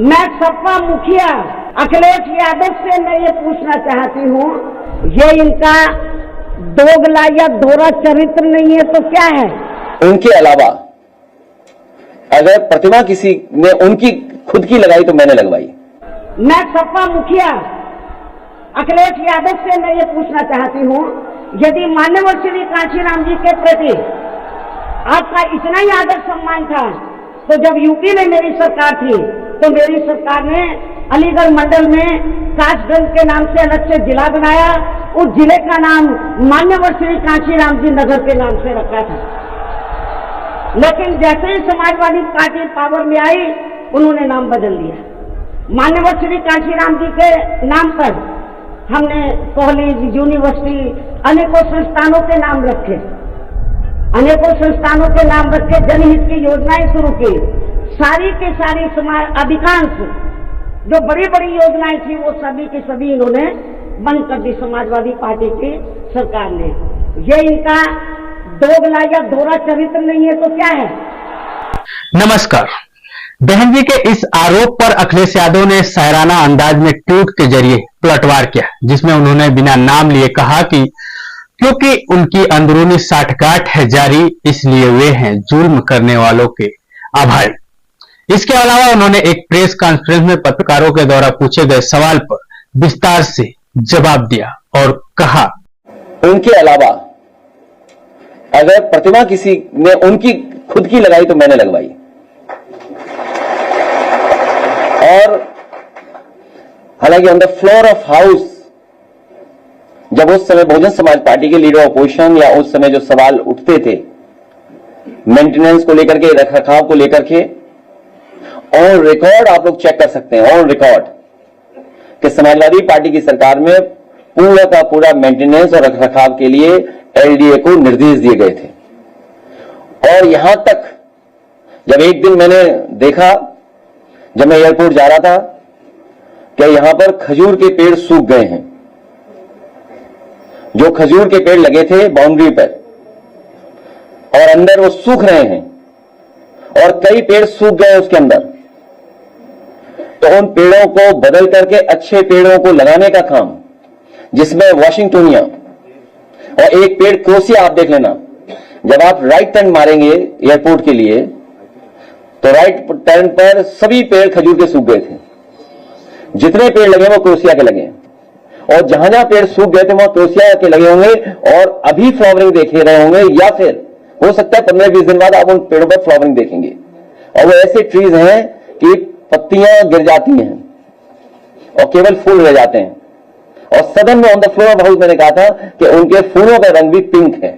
मैं सपा मुखिया अखिलेश यादव से मैं ये पूछना चाहती हूँ, ये इनका दोगला या दोहरा चरित्र नहीं है तो क्या है? उनके अलावा अगर प्रतिमा किसी ने उनकी खुद की लगाई तो मैंने लगवाई। मैं सपा मुखिया अखिलेश यादव से मैं ये पूछना चाहती हूँ, यदि मान्यवर श्री कांशीराम जी के प्रति आपका इतना ही आदर सम्मान था तो जब यूपी में मेरी सरकार थी तो मेरी सरकार ने अलीगढ़ मंडल में कासगंज के नाम से अलग से जिला बनाया, उस जिले का नाम मान्यवर श्री कांशीराम जी नगर के नाम से रखा था। लेकिन जैसे ही समाजवादी पार्टी पावर में आई उन्होंने नाम बदल दिया। मान्यवर श्री कांशीराम जी के नाम पर हमने कॉलेज, यूनिवर्सिटी, अनेकों संस्थानों के नाम रखे, अनेकों संस्थानों के नाम रखे, जनहित की योजनाएं शुरू की। सारी की सारी अधिकांश जो बड़ी बड़ी योजनाएं थी वो सभी की सभी इन्होंने बंद कर दी समाजवादी पार्टी की सरकार ने। ये इनका दोगला या दोहरा चरित्र नहीं है तो क्या है? नमस्कार। बहन जी के इस आरोप पर अखिलेश यादव ने शायराना अंदाज में ट्वीट के जरिए पलटवार किया, जिसमें उन्होंने बिना नाम लिए कहा कि क्योंकि उनकी अंदरूनी साठगांठ है जारी, इसलिए वे हैं जुल्म करने वालों के आभारी। इसके अलावा उन्होंने एक प्रेस कॉन्फ्रेंस में पत्रकारों के द्वारा पूछे गए सवाल पर विस्तार से जवाब दिया और कहा, उनके अलावा अगर प्रतिमा किसी ने उनकी खुद की लगाई तो मैंने लगवाई। और हालांकि on the floor of house जब उस समय बहुजन समाज पार्टी के लीडर ऑपोजिशन या उस समय जो सवाल उठते थे मेंटेनेंस को लेकर के, रखरखाव को लेकर के, ऑन रिकॉर्ड आप लोग चेक कर सकते हैं, ऑन रिकॉर्ड कि समाजवादी पार्टी की सरकार में पूरा का पूरा मेंटेनेंस और रखरखाव के लिए एलडीए को निर्देश दिए गए थे। और यहां तक जब एक दिन मैंने देखा, जब मैं एयरपोर्ट जा रहा था, कि यहां पर खजूर के पेड़ सूख गए हैं। जो खजूर के पेड़ लगे थे बाउंड्री पर और अंदर वो सूख रहे हैं और कई पेड़ सूख गए उसके अंदर, तो उन पेड़ों को बदल करके अच्छे पेड़ों को लगाने का काम, जिसमें वाशिंगटोनिया और एक पेड़ क्रोसिया, आप देख लेना, जब आप राइट टर्न मारेंगे एयरपोर्ट के लिए तो राइट टर्न पर सभी पेड़ खजूर के सूख गए थे। जितने पेड़ लगे वो क्रोसिया के लगे, और जहां जहां पेड़ सूख गए थे वहां क्रोसिया के लगे होंगे और अभी फ्लावरिंग देख रहे होंगे, या फिर हो सकता है 15-20 दिन बाद आप उन पेड़ों पर फ्लावरिंग देखेंगे। और वो ऐसे ट्रीज हैं कि पत्तियां गिर जाती हैं और केवल फूल रह जाते हैं। और सदन में on the floor of house मैंने कहा था कि उनके फूलों का रंग भी पिंक है।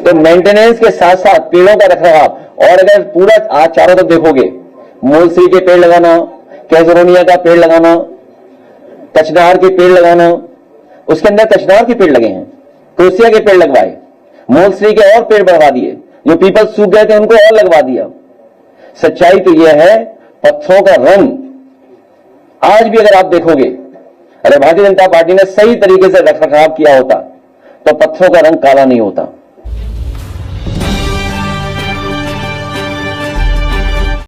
तो मेंटेनेंस के साथ साथ पेड़ों का रखरखाव, और अगर पूरा आज चारों तरफ देखोगे, मूलसी के पेड़ लगाना, कैजरोनिया का पेड़ लगाना, कचनार के पेड़ लगाना, उसके अंदर कचनार के पेड़ लगे हैं, क्रोसिया के पेड़ लगवाए, मोलश्री के और पेड़ बढ़वा दिए, जो पीपल सूख गए थे उनको और लगवा दिया। सच्चाई तो यह है, पत्थरों का रंग आज भी अगर आप देखोगे, अगर भारतीय जनता पार्टी ने सही तरीके से रखरखाव किया होता तो पत्थरों का रंग काला नहीं होता।